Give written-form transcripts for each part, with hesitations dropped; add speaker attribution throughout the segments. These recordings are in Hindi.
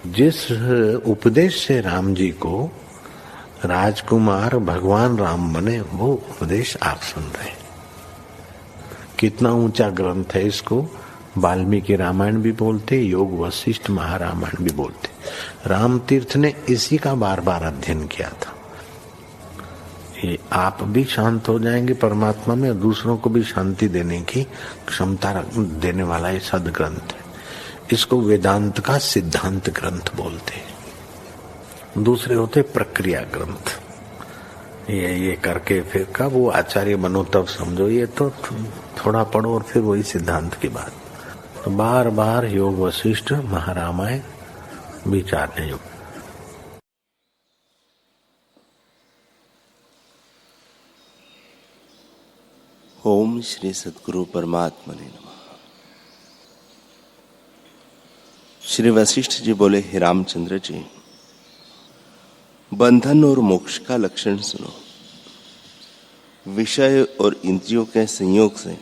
Speaker 1: जिस उपदेश से राम जी को राजकुमार भगवान राम बने, वो उपदेश आप सुन रहे हैं। कितना ऊंचा ग्रंथ है। इसको वाल्मीकि रामायण भी बोलते, योग वशिष्ठ महारामायण भी बोलते। राम तीर्थ ने इसी का बार बार अध्ययन किया था। ये आप भी शांत हो जाएंगे परमात्मा में, और दूसरों को भी शांति देने की क्षमता देने वाला ये सदग्रंथ है। इसको वेदांत का सिद्धांत ग्रंथ बोलते हैं। दूसरे होते प्रक्रिया ग्रंथ। ये करके फिर कब वो आचार्य बनो तब समझो, ये तो थोड़ा पढ़ो और फिर वही सिद्धांत की बात। तो बार बार योग वशिष्ठ महारामायण विचारने योग।
Speaker 2: ओम श्री सद्गुरु परमात्मने नमः। श्री वशिष्ठ जी बोले, हे रामचंद्र जी, बंधन और मोक्ष का लक्षण सुनो। विषय और इंद्रियों के संयोग से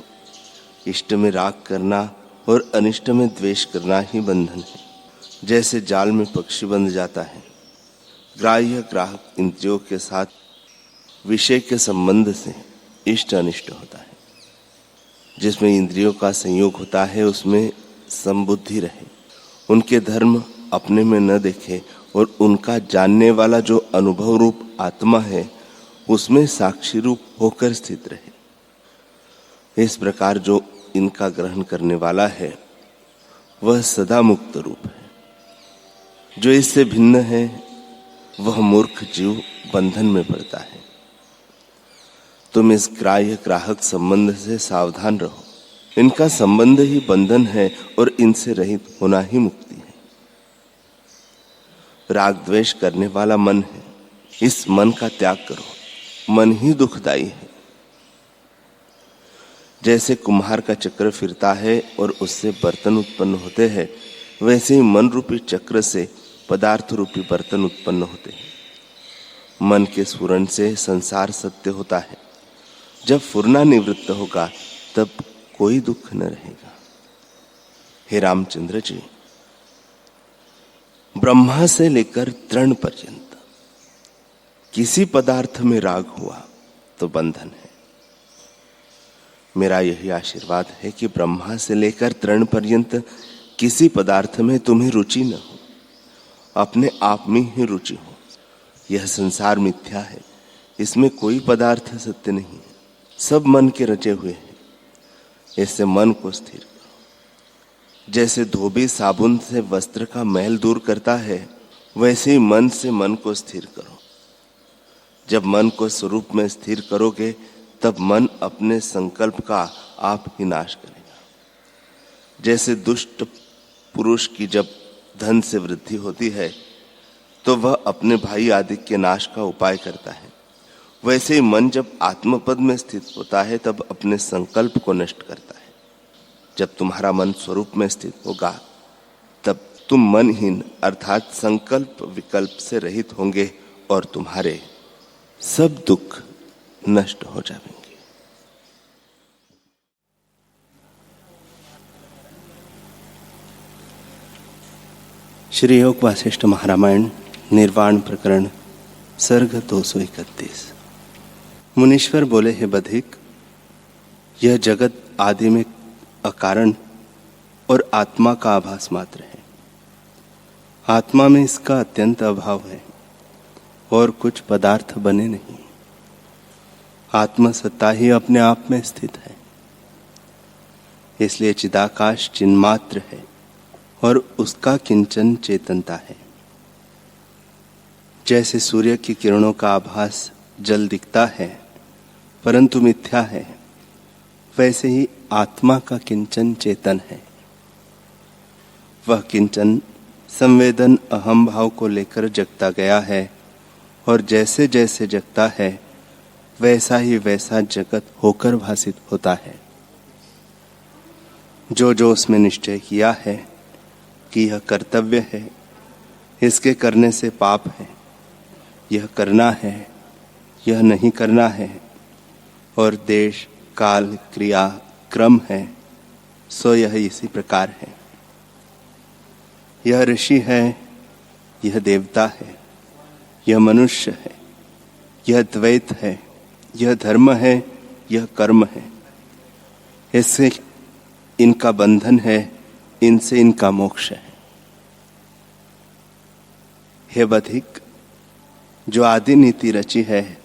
Speaker 2: इष्ट में राग करना और अनिष्ट में द्वेष करना ही बंधन है। जैसे जाल में पक्षी बंध जाता है, ग्राह्य ग्राहक इंद्रियों के साथ विषय के संबंध से इष्ट अनिष्ट होता है। जिसमें इंद्रियों का संयोग होता है उसमें संबुद्धि रहे, उनके धर्म अपने में न देखे और उनका जानने वाला जो अनुभव रूप आत्मा है उसमें साक्षी रूप होकर स्थित रहे। इस प्रकार जो इनका ग्रहण करने वाला है वह सदा मुक्त रूप है। जो इससे भिन्न है वह मूर्ख जीव बंधन में पड़ता है। तुम इस ग्राह्य ग्राहक संबंध से सावधान रहो। इनका संबंध ही बंधन है और इनसे रहित होना ही मुक्ति है। राग द्वेष करने वाला मन है, इस मन का त्याग करो। मन ही दुखदाई है। जैसे कुम्हार का चक्र फिरता है और उससे बर्तन उत्पन्न होते हैं, वैसे ही मन रूपी चक्र से पदार्थ रूपी बर्तन उत्पन्न होते हैं। मन के स्फुरण से संसार सत्य होता है। जब फुरना निवृत्त होगा तब कोई दुख न रहेगा। हे रामचंद्र जी, ब्रह्मा से लेकर तृण पर्यंत किसी पदार्थ में राग हुआ तो बंधन है। मेरा यही आशीर्वाद है कि ब्रह्मा से लेकर तृण पर्यंत किसी पदार्थ में तुम्हें रुचि न हो, अपने आप में ही रुचि हो। यह संसार मिथ्या है, इसमें कोई पदार्थ सत्य नहीं है। सब मन के रचे हुए हैं। इससे मन को स्थिर करो। जैसे धोबी साबुन से वस्त्र का मैल दूर करता है, वैसे ही मन से मन को स्थिर करो। जब मन को स्वरूप में स्थिर करोगे तब मन अपने संकल्प का आप ही नाश करेगा। जैसे दुष्ट पुरुष की जब धन से वृद्धि होती है तो वह अपने भाई आदि के नाश का उपाय करता है, वैसे ही मन जब आत्मपद में स्थित होता है तब अपने संकल्प को नष्ट करता है। जब तुम्हारा मन स्वरूप में स्थित होगा तब तुम मनहीन अर्थात संकल्प विकल्प से रहित होंगे और तुम्हारे सब दुख नष्ट हो जाएंगे। श्री योग वासिष्ठ महारामायण निर्वाण प्रकरण सर्ग 231। मुनीश्वर बोले, हे बधिक, यह जगत आदि में अकारण और आत्मा का आभास मात्र है। आत्मा में इसका अत्यंत अभाव है और कुछ पदार्थ बने नहीं। आत्मसत्ता ही अपने आप में स्थित है। इसलिए चिदाकाश चिन्मात्र है और उसका किंचन चेतनता है। जैसे सूर्य की किरणों का आभास जल दिखता है परंतु मिथ्या है, वैसे ही आत्मा का किंचन चेतन है। वह किंचन संवेदन अहम भाव को लेकर जगता गया है और जैसे जैसे जगता है वैसा ही वैसा जगत होकर भासित होता है। जो जो उसमें निश्चय किया है कि यह कर्तव्य है, इसके करने से पाप है, यह करना है, यह नहीं करना है, और देश काल क्रिया क्रम है, सो यह इसी प्रकार है। यह ऋषि है, यह देवता है, यह मनुष्य है, यह द्वैत है, यह धर्म है, यह कर्म है, इससे इनका बंधन है, इनसे इनका मोक्ष है। हे बधिक, जो आदि नीति रची है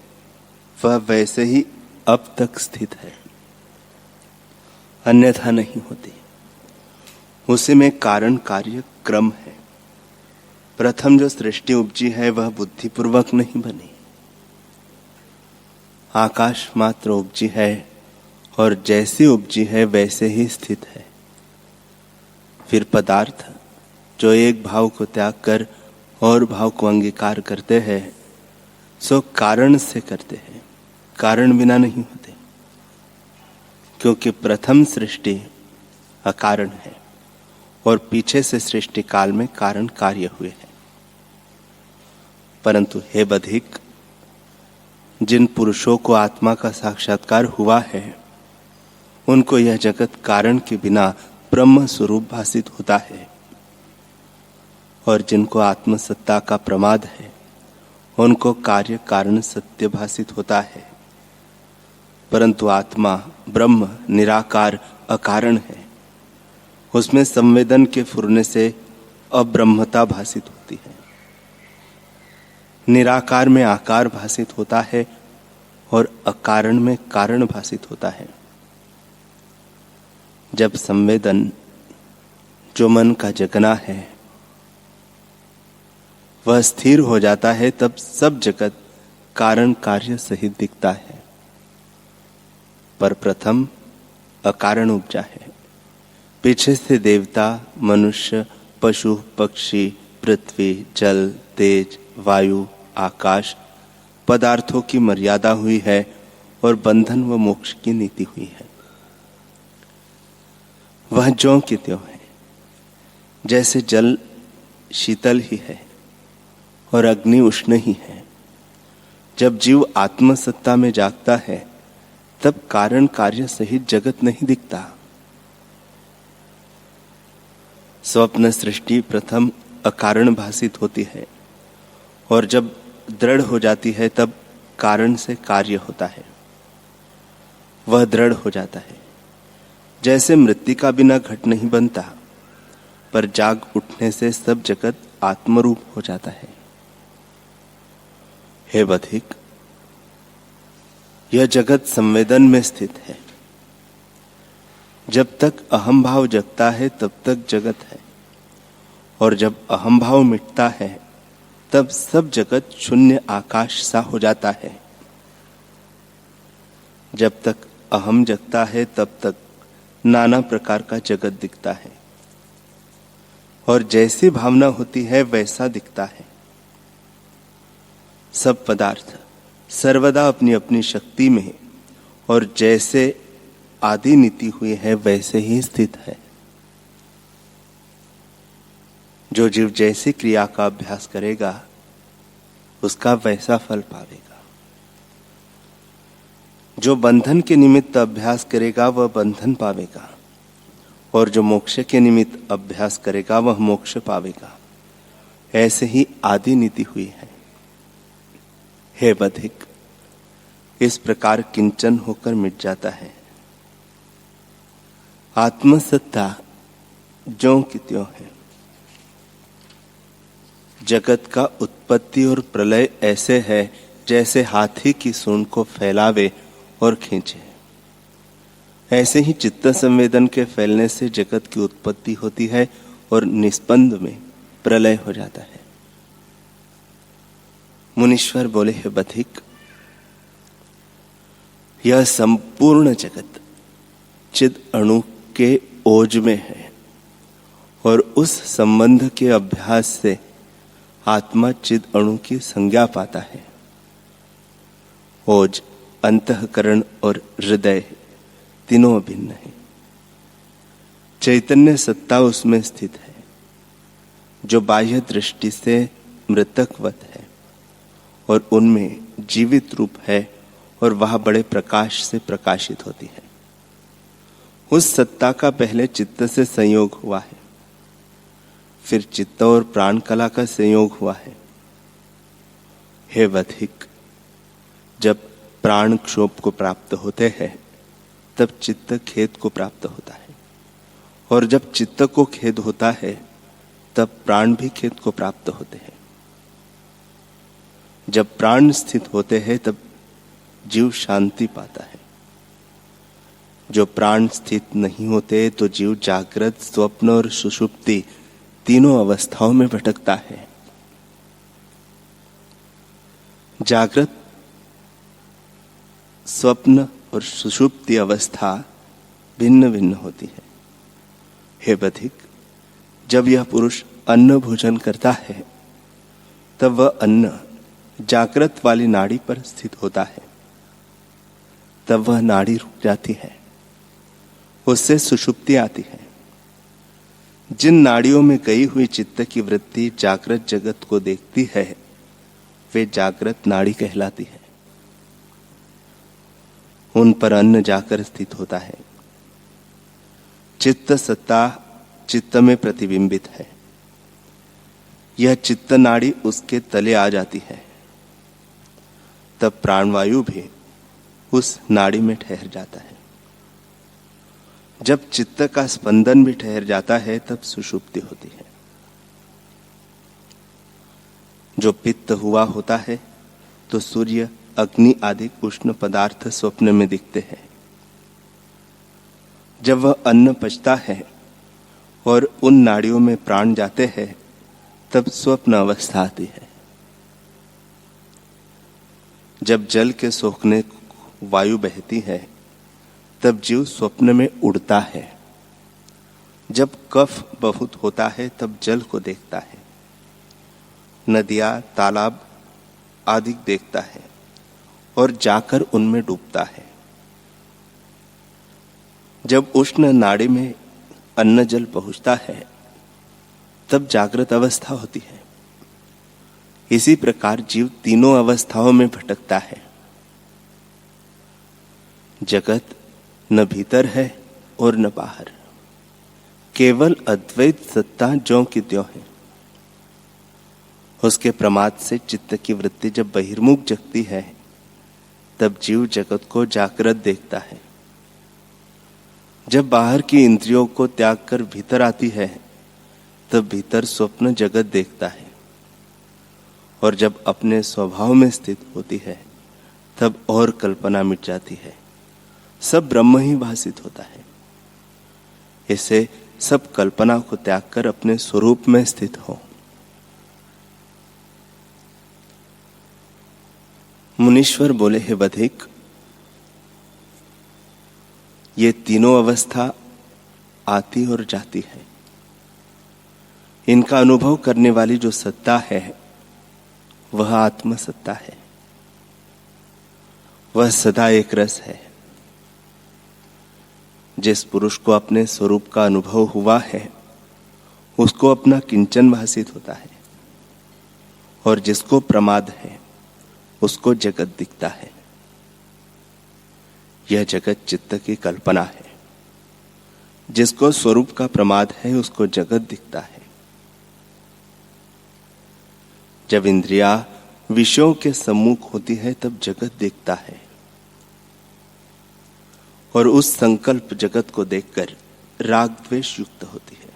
Speaker 2: वह वैसे ही अब तक स्थित है, अन्यथा नहीं होती। उसी में कारण कार्य क्रम है। प्रथम जो सृष्टि उपजी है वह बुद्धिपूर्वक नहीं बनी। आकाश मात्र उपजी है और जैसी उपजी है वैसे ही स्थित है। फिर पदार्थ जो एक भाव को त्याग कर और भाव को अंगीकार करते हैं सो कारण से करते हैं, कारण बिना नहीं होते, क्योंकि प्रथम सृष्टि अकारण है और पीछे से सृष्टि काल में कारण कार्य हुए हैं। परंतु हे बधिक, जिन पुरुषों को आत्मा का साक्षात्कार हुआ है उनको यह जगत कारण के बिना ब्रह्म स्वरूप भासित होता है, और जिनको आत्मसत्ता का प्रमाद है उनको कार्य कारण सत्य भासित होता है। परंतु आत्मा ब्रह्म निराकार अकारण है, उसमें संवेदन के फुरने से अब्रह्मता भासित होती है। निराकार में आकार भासित होता है और अकारण में कारण भासित होता है। जब संवेदन जो मन का जगना है वह स्थिर हो जाता है तब सब जगत कारण कार्य सहित दिखता है। पर प्रथम अकारण उपजा है, पीछे से देवता, मनुष्य, पशु, पक्षी, पृथ्वी, जल, तेज, वायु, आकाश पदार्थों की मर्यादा हुई है और बंधन व मोक्ष की नीति हुई है। वह ज्यों की त्यों है। जैसे जल शीतल ही है और अग्नि उष्ण ही है। जब जीव आत्मसत्ता में जागता है तब कारण कार्य सहित जगत नहीं दिखता। स्वप्न सृष्टि प्रथम अकारण भासित होती है और जब दृढ़ हो जाती है तब कारण से कार्य होता है, वह दृढ़ हो जाता है। जैसे मृत्तिका बिना घट नहीं बनता, पर जाग उठने से सब जगत आत्मरूप हो जाता है। हे बधिक, यह जगत संवेदन में स्थित है। जब तक अहम भाव जगता है तब तक जगत है, और जब अहम भाव मिटता है तब सब जगत शून्य आकाश सा हो जाता है। जब तक अहम जगता है तब तक नाना प्रकार का जगत दिखता है, और जैसी भावना होती है वैसा दिखता है। सब पदार्थ सर्वदा अपनी अपनी शक्ति में और जैसे आदि नीति हुई है वैसे ही स्थित है। जो जीव जैसी क्रिया का अभ्यास करेगा उसका वैसा फल पावेगा। जो बंधन के निमित्त अभ्यास करेगा वह बंधन पावेगा, और जो मोक्ष के निमित्त अभ्यास करेगा वह मोक्ष पावेगा। ऐसे ही आदि नीति हुई है। हे बधिक, इस प्रकार किंचन होकर मिट जाता है। आत्मसत्ता ज्यों की त्यों है। जगत का उत्पत्ति और प्रलय ऐसे है जैसे हाथी की सूंड को फैलावे और खींचे। ऐसे ही चित्त संवेदन के फैलने से जगत की उत्पत्ति होती है और निस्पंद में प्रलय हो जाता है। मुनीश्वर बोले, हे बधिक, यह संपूर्ण जगत चिद अणु के ओज में है, और उस संबंध के अभ्यास से आत्मा चिद अणु की संज्ञा पाता है। ओज, अंतःकरण और हृदय तीनों अभिन्न है। चैतन्य सत्ता उसमें स्थित है, जो बाह्य दृष्टि से मृतकवत है और उनमें जीवित रूप है, और वह बड़े प्रकाश से प्रकाशित होती है। उस सत्ता का पहले चित्त से संयोग हुआ है, फिर चित्त और प्राण कला का संयोग हुआ है। हे बधिक, जब प्राण क्षोभ को प्राप्त होते हैं तब चित्त खेद को प्राप्त होता है, और जब चित्त को खेद होता है तब प्राण भी खेद को प्राप्त होते हैं। जब प्राण स्थित होते हैं तब जीव शांति पाता है। जो प्राण स्थित नहीं होते तो जीव जागृत, स्वप्न और सुषुप्ति तीनों अवस्थाओं में भटकता है। जागृत, स्वप्न और सुषुप्ति अवस्था भिन्न भिन्न होती है। हे बधिक, जब यह पुरुष अन्न भोजन करता है तब वह अन्न जागृत वाली नाड़ी पर स्थित होता है, तब वह नाड़ी रुक जाती है, उससे सुषुप्ति आती है। जिन नाड़ियों में गई हुई चित्त की वृत्ति जागृत जगत को देखती है वे जागृत नाड़ी कहलाती है। उन पर अन्न जाकर स्थित होता है। चित्त सत्ता चित्त में प्रतिबिंबित है। यह चित्त नाड़ी उसके तले आ जाती है, तब प्राणवायु भी उस नाड़ी में ठहर जाता है। जब चित्त का स्पंदन भी ठहर जाता है तब सुषुप्ति होती है। जो पित्त हुआ होता है तो सूर्य, अग्नि आदि उष्ण पदार्थ स्वप्न में दिखते हैं। जब वह अन्न पचता है और उन नाड़ियों में प्राण जाते हैं तब स्वप्न अवस्था आती है। जब जल के सोखने वायु बहती है तब जीव स्वप्न में उड़ता है। जब कफ बहुत होता है तब जल को देखता है, नदियां, तालाब आदि देखता है और जाकर उनमें डूबता है। जब उष्ण नाड़ी में अन्न जल पहुंचता है तब जागृत अवस्था होती है। इसी प्रकार जीव तीनों अवस्थाओं में भटकता है। जगत न भीतर है और न बाहर, केवल अद्वैत सत्ता ज्यों की त्यों है। उसके प्रमाद से चित्त की वृत्ति जब बहिर्मुख जगती है तब जीव जगत को जागृत देखता है। जब बाहर की इंद्रियों को त्याग कर भीतर आती है तब भीतर स्वप्न जगत देखता है, और जब अपने स्वभाव में स्थित होती है तब और कल्पना मिट जाती है। सब ब्रह्म ही भासित होता है। इसे सब कल्पना को त्याग कर अपने स्वरूप में स्थित हो। मुनीश्वर बोले, हे बधिक, ये तीनों अवस्था आती और जाती है। इनका अनुभव करने वाली जो सत्ता है वह आत्म सत्ता है। वह सदा एक रस है। जिस पुरुष को अपने स्वरूप का अनुभव हुआ है उसको अपना किंचन भासित होता है, और जिसको प्रमाद है उसको जगत दिखता है। यह जगत चित्त की कल्पना है। जिसको स्वरूप का प्रमाद है उसको जगत दिखता है। जब इंद्रिया विषयों के सम्मुख होती है तब जगत दिखता है, और उस संकल्प जगत को देखकर राग द्वेष युक्त होती है।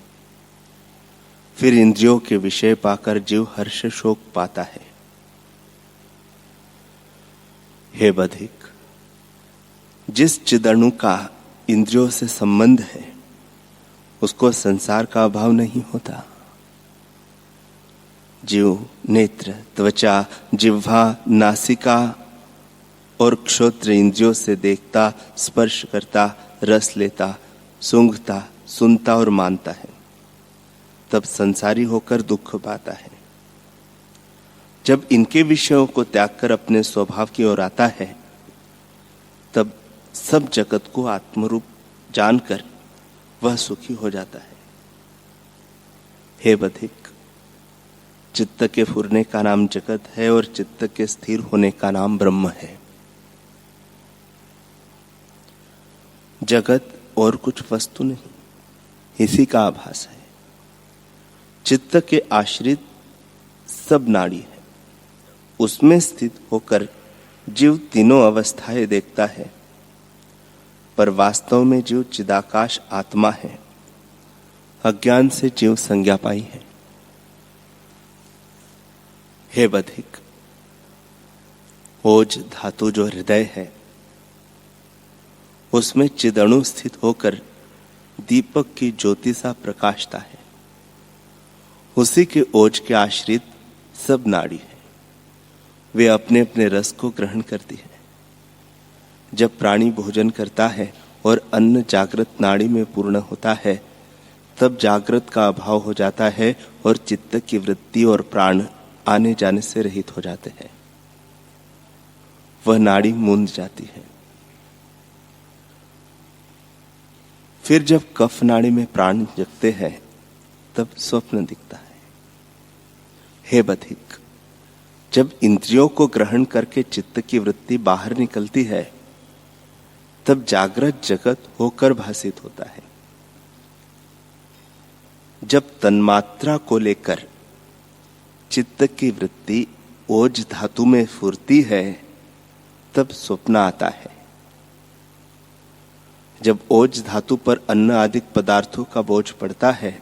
Speaker 2: फिर इंद्रियों के विषय पाकर जीव हर्ष शोक पाता है। हे बधिक, जिस चिदणु का इंद्रियों से संबंध है उसको संसार का अभाव नहीं होता। जीव नेत्र, त्वचा, जिह्वा, नासिका और क्षोत्र इंद्रियों से देखता, स्पर्श करता, रस लेता, सूंघता, सुनता और मानता है, तब संसारी होकर दुख पाता है। जब इनके विषयों को त्याग कर अपने स्वभाव की ओर आता है तब सब जगत को आत्मरूप जानकर वह सुखी हो जाता है। हे बधिक, चित्त के फुरने का नाम जगत है और चित्त के स्थिर होने का नाम ब्रह्म है। जगत और कुछ वस्तु नहीं, इसी का आभास है। चित्त के आश्रित सब नाड़ी है, उसमें स्थित होकर जीव तीनों अवस्थाएं देखता है, पर वास्तव में जीव चिदाकाश आत्मा है। अज्ञान से जीव संज्ञा पाई है। हे बधिक, ओज धातु जो हृदय है, उसमें चिदणु स्थित होकर दीपक की ज्योति सा प्रकाशता है। उसी के ओज के आश्रित सब नाड़ी है, वे अपने अपने रस को ग्रहण करती है। जब प्राणी भोजन करता है और अन्न जागृत नाड़ी में पूर्ण होता है, तब जागृत का अभाव हो जाता है और चित्त की वृत्ति और प्राण आने जाने से रहित हो जाते हैं। वह नाड़ी मूंद जाती है। फिर जब कफ नाड़ी में प्राण जगते हैं, तब स्वप्न दिखता है। हे बधिक, जब इंद्रियों को ग्रहण करके चित्त की वृत्ति बाहर निकलती है, तब जागृत जगत होकर भासित होता है। जब तन्मात्रा को लेकर चित्त की वृत्ति ओज धातु में फुरती है, तब स्वप्न आता है। जब ओज धातु पर अन्न आदि पदार्थों का बोझ पड़ता है,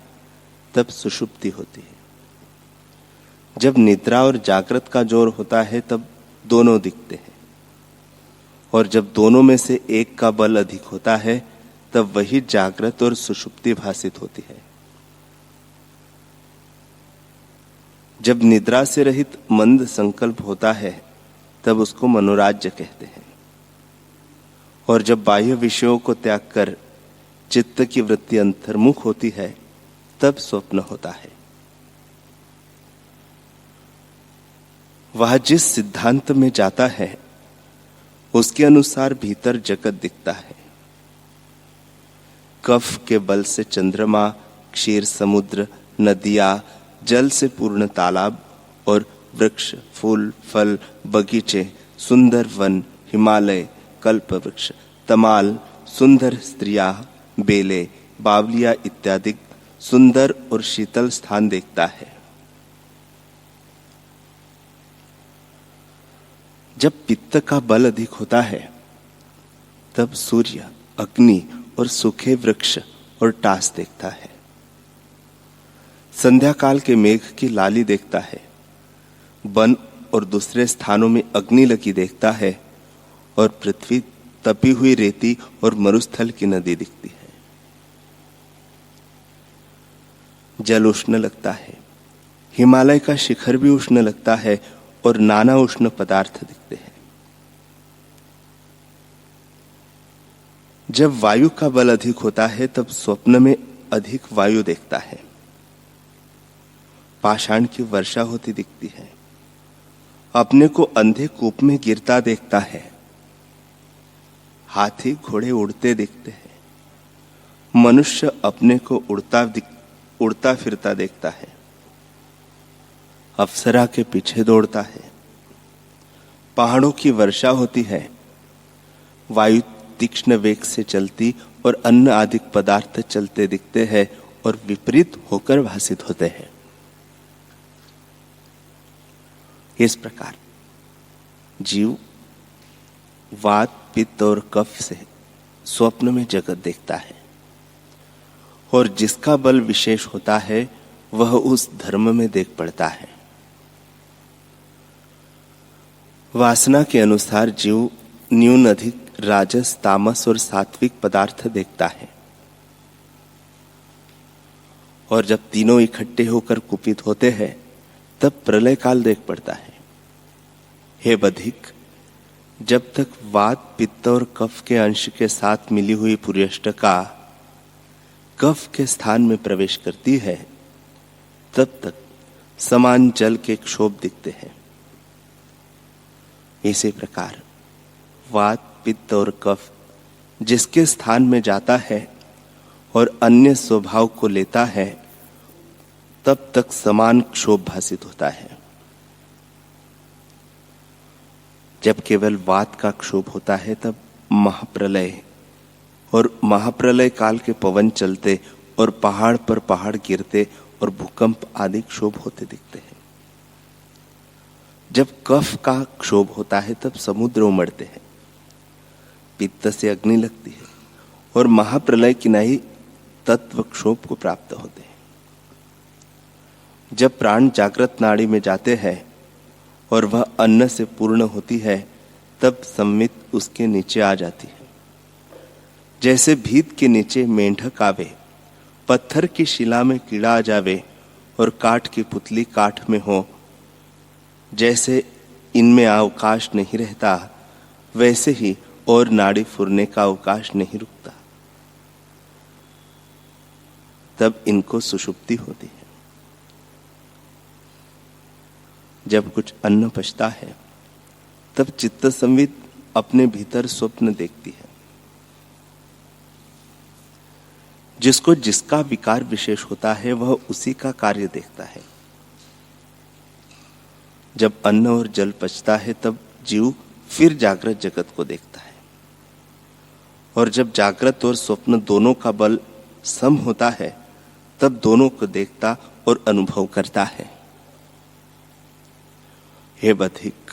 Speaker 2: तब सुषुप्ति होती है। जब निद्रा और जागृत का जोर होता है, तब दोनों दिखते हैं, और जब दोनों में से एक का बल अधिक होता है, तब वही जागृत और सुषुप्ति भासित होती है। जब निद्रा से रहित मंद संकल्प होता है, तब उसको मनोराज्य कहते हैं। और जब बाह्य विषयों को त्याग कर चित्त की वृत्ति अंतर्मुख होती है, तब स्वप्न होता है। वह जिस सिद्धांत में जाता है, उसके अनुसार भीतर जगत दिखता है। कफ के बल से चंद्रमा, क्षीर समुद्र, नदियां, जल से पूर्ण तालाब और वृक्ष, फूल, फल, बगीचे, सुंदर वन, हिमालय, कल्प वृक्ष, तमाल, सुंदर स्त्रियां, बेले, बावलिया इत्यादि सुंदर और शीतल स्थान देखता है। जब पित्त का बल अधिक होता है, तब सूर्य, अग्नि और सूखे वृक्ष और टास देखता है। संध्या काल के मेघ की लाली देखता है। वन और दूसरे स्थानों में अग्नि लगी देखता है, और पृथ्वी तपी हुई रेती और मरुस्थल की नदी दिखती है। जल उष्ण लगता है, हिमालय का शिखर भी उष्ण लगता है, और नाना उष्ण पदार्थ दिखते हैं। जब वायु का बल अधिक होता है, तब स्वप्न में अधिक वायु देखता है। पाषाण की वर्षा होती दिखती है। अपने को अंधे कूप में गिरता देखता है। हाथी घोड़े उड़ते दिखते हैं। मनुष्य अपने को उड़ता फिरता देखता है। अप्सरा के पीछे दौड़ता है। पहाड़ों की वर्षा होती है। वायु तीक्ष्ण वेग से चलती और अन्न आदि पदार्थ चलते दिखते हैं और विपरीत होकर भासित होते हैं। इस प्रकार जीव वात, पित्त और कफ से स्वप्न में जगत देखता है, और जिसका बल विशेष होता है, वह उस धर्म में देख पड़ता है। वासना के अनुसार जीव न्यून अधिक राजस, तामस और सात्विक पदार्थ देखता है, और जब तीनों इकट्ठे होकर कुपित होते हैं, तब प्रलय काल देख पड़ता है। हे बधिक, जब तक वात, पित्त और कफ के अंश के साथ मिली हुई पुर्यष्टका कफ के स्थान में प्रवेश करती है, तब तक समान जल के क्षोभ दिखते हैं। इसी प्रकार वात, पित्त और कफ जिसके स्थान में जाता है और अन्य स्वभाव को लेता है, तब तक समान क्षोभ भासित होता है। जब केवल वात का क्षोभ होता है, तब महाप्रलय और महाप्रलय काल के पवन चलते और पहाड़ पर पहाड़ गिरते और भूकंप आदि क्षोभ होते दिखते हैं। जब कफ का क्षोभ होता है तब समुद्र उमड़ते हैं, पित्त से अग्नि लगती है और महाप्रलय किनाई तत्व क्षोभ को प्राप्त होते हैं। जब प्राण जागृत नाड़ी में जाते हैं और वह अन्न से पूर्ण होती है तब संवित उसके नीचे आ जाती है। जैसे भीत के नीचे मेंढक आवे, पत्थर की शिला में कीड़ा आ जावे और काठ की पुतली काठ में हो, जैसे इनमें अवकाश नहीं रहता वैसे ही और नाड़ी फुरने का अवकाश नहीं रुकता, तब इनको सुषुप्ति होती है। जब कुछ अन्न पचता है तब चित्त संवित अपने भीतर स्वप्न देखती है। जिसको जिसका विकार विशेष होता है वह उसी का कार्य देखता है। जब अन्न और जल पचता है तब जीव फिर जागृत जगत को देखता है, और जब जागृत और स्वप्न दोनों का बल सम होता है तब दोनों को देखता और अनुभव करता है। हे बधिक,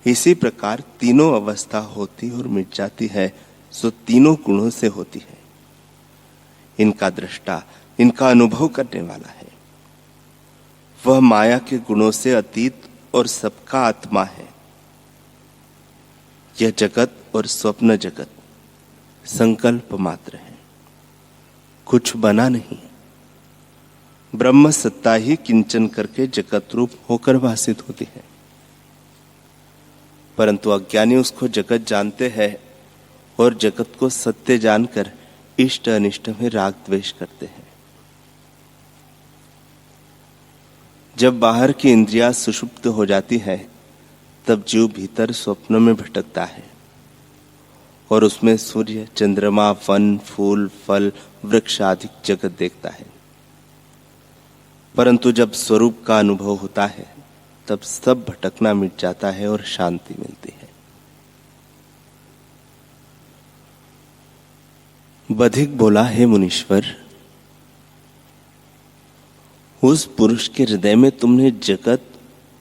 Speaker 2: इसी प्रकार तीनों अवस्था होती और मिट जाती है, सो तीनों गुणों से होती है। इनका दृष्टा, इनका अनुभव करने वाला है, वह माया के गुणों से अतीत और सबका आत्मा है। यह जगत और स्वप्न जगत संकल्प मात्र है, कुछ बना नहीं। ब्रह्म सत्ता ही किंचन करके जगत रूप होकर भासित होती है, परंतु अज्ञानी उसको जगत जानते हैं और जगत को सत्य जानकर इष्ट अनिष्ट में राग द्वेष करते हैं। जब बाहर की इंद्रियां सुषुप्त हो जाती है तब जीव भीतर स्वप्न में भटकता है और उसमें सूर्य, चंद्रमा, वन, फूल, फल, वृक्ष आदि जगत देखता है। परंतु जब स्वरूप का अनुभव होता है तब सब भटकना मिट जाता है और शांति मिलती है। बधिक बोला, हे मुनीश्वर, उस पुरुष के हृदय में तुमने जगत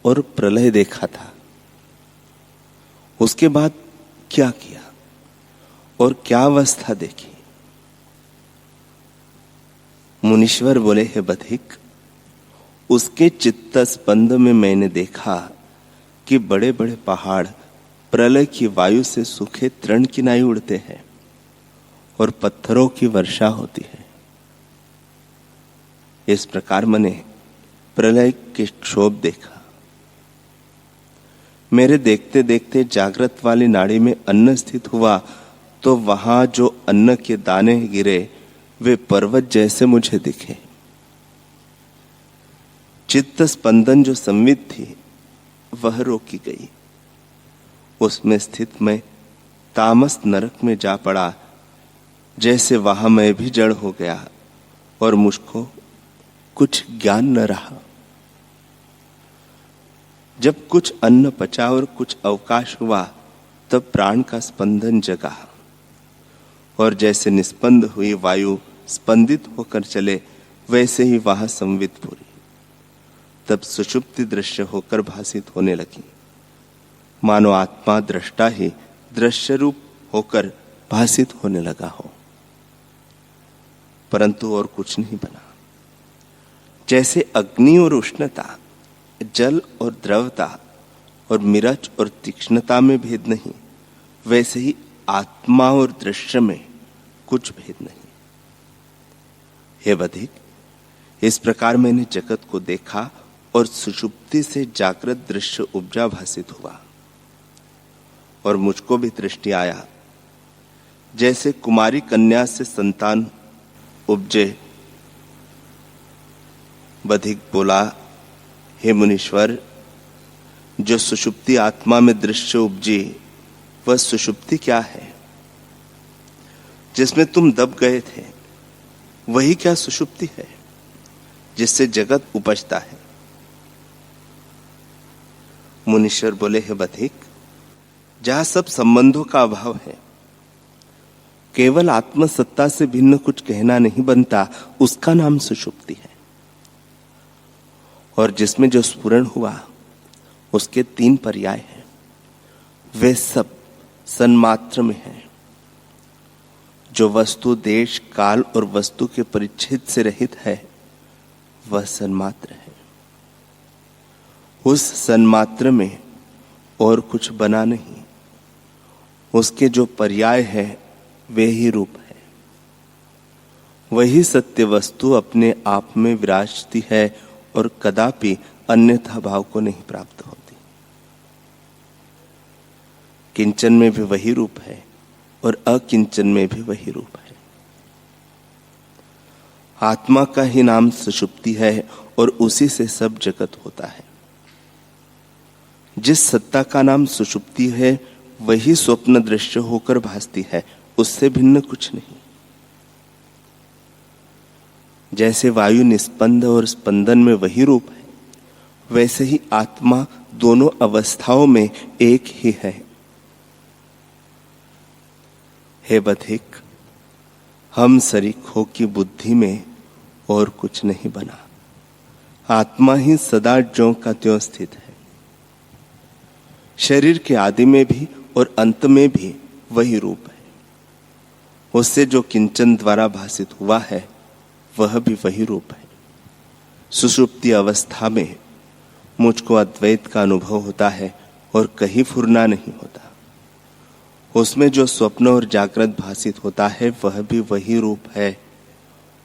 Speaker 2: और प्रलय देखा था, उसके बाद क्या किया और क्या अवस्था देखी? मुनीश्वर बोले, हे बधिक, उसके चित्त स्पंद में मैंने देखा कि बड़े बड़े पहाड़ प्रलय की वायु से सूखे तृण किनाई उड़ते हैं और पत्थरों की वर्षा होती है। इस प्रकार मैंने प्रलय के क्षोभ देखा। मेरे देखते देखते जागृत वाली नाड़ी में अन्न स्थित हुआ तो वहां जो अन्न के दाने गिरे वे पर्वत जैसे मुझे दिखे। चित्त स्पंदन जो संवित थी वह रोकी गई। उसमें स्थित मैं तामस नरक में जा पड़ा, जैसे वहां मैं भी जड़ हो गया और मुझको कुछ ज्ञान न रहा। जब कुछ अन्न पचा और कुछ अवकाश हुआ तब प्राण का स्पंदन जगा, और जैसे निस्पंद हुई वायु स्पंदित होकर चले वैसे ही वहां संवित पूरी। तब सुषुप्ति दृश्य होकर भासित होने लगी, मानो आत्मा दृष्टा ही दृश्य रूप होकर भासित होने लगा हो, परंतु और कुछ नहीं बना। जैसे अग्नि और उष्णता, जल और द्रवता और मिरच और तीक्ष्णता में भेद नहीं, वैसे ही आत्मा और दृश्य में कुछ भेद नहीं। हे बधिक, इस प्रकार मैंने जगत को देखा और सुषुप्ति से जागृत दृश्य उपजा भासित हुआ, और मुझको भी दृष्टि आया। जैसे कुमारी कन्या से संतान उपजे। बधिक बोला, हे मुनीश्वर, जो सुषुप्ति आत्मा में दृश्य उपजी वह सुषुप्ति क्या है? जिसमें तुम दब गए थे वही क्या सुषुप्ति है जिससे जगत उपजता है? मुनीश्वर बोले, हे बधिक, जहां सब संबंधों का अभाव है, केवल आत्मसत्ता से भिन्न कुछ कहना नहीं बनता, उसका नाम सुषुप्ति है। और जिसमें जो स्फुरण हुआ उसके 3 पर्याय हैं। वे सब सन्मात्र में हैं। जो वस्तु देश काल और वस्तु के परिच्छेद से रहित है वह सन्मात्र है। उस सन्मात्र में और कुछ बना नहीं। उसके जो पर्याय है वे ही रूप है। वही सत्य वस्तु अपने आप में विराजती है और कदापि अन्यथा भाव को नहीं प्राप्त होती। किंचन में भी वही रूप है और अकिंचन में भी वही रूप है। आत्मा का ही नाम सुषुप्ति है और उसी से सब जगत होता है। जिस सत्ता का नाम सुषुप्ति है वही स्वप्न दृश्य होकर भासती है, उससे भिन्न कुछ नहीं। जैसे वायु निस्पंद और स्पंदन में वही रूप है, वैसे ही आत्मा दोनों अवस्थाओं में एक ही है। हे बधिक, हम सरीखों की बुद्धि में और कुछ नहीं बना। आत्मा ही सदा ज्यों का त्यों स्थित है। शरीर के आदि में भी और अंत में भी वही रूप है। उससे जो किंचन द्वारा भासित हुआ है वह भी वही रूप है। सुषुप्ति अवस्था में मुझको अद्वैत का अनुभव होता है और कहीं फुरना नहीं होता। उसमें जो स्वप्न और जागृत भासित होता है वह भी वही रूप है,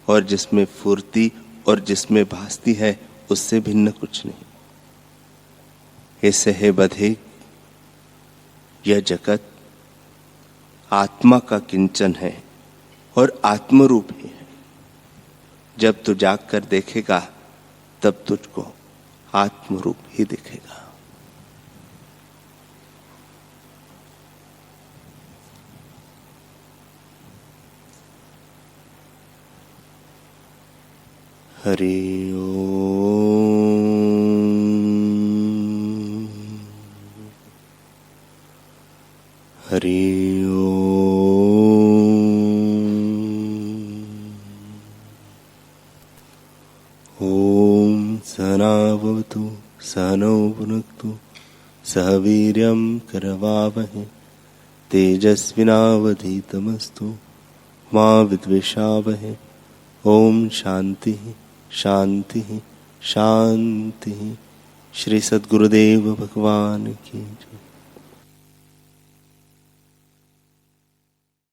Speaker 2: और जिसमें फुर्ती और जिसमें भासती है उससे भिन्न कुछ नहीं। इससे हे बधिक, यह जगत आत्मा का किंचन है और आत्मरूप ही है। जब तू जाग कर देखेगा तब तुझको आत्मरूप ही दिखेगा। हरि ओम। हरि ओम। ओम सहना भवतु सहनौ भुनक्तु सह वीर्यं करवावहै तेजस्विनावधीतमस्तु मा विद्विषावहै। ओम शांति शांति शांति। श्री सद्गुरुदेव भगवान की जय।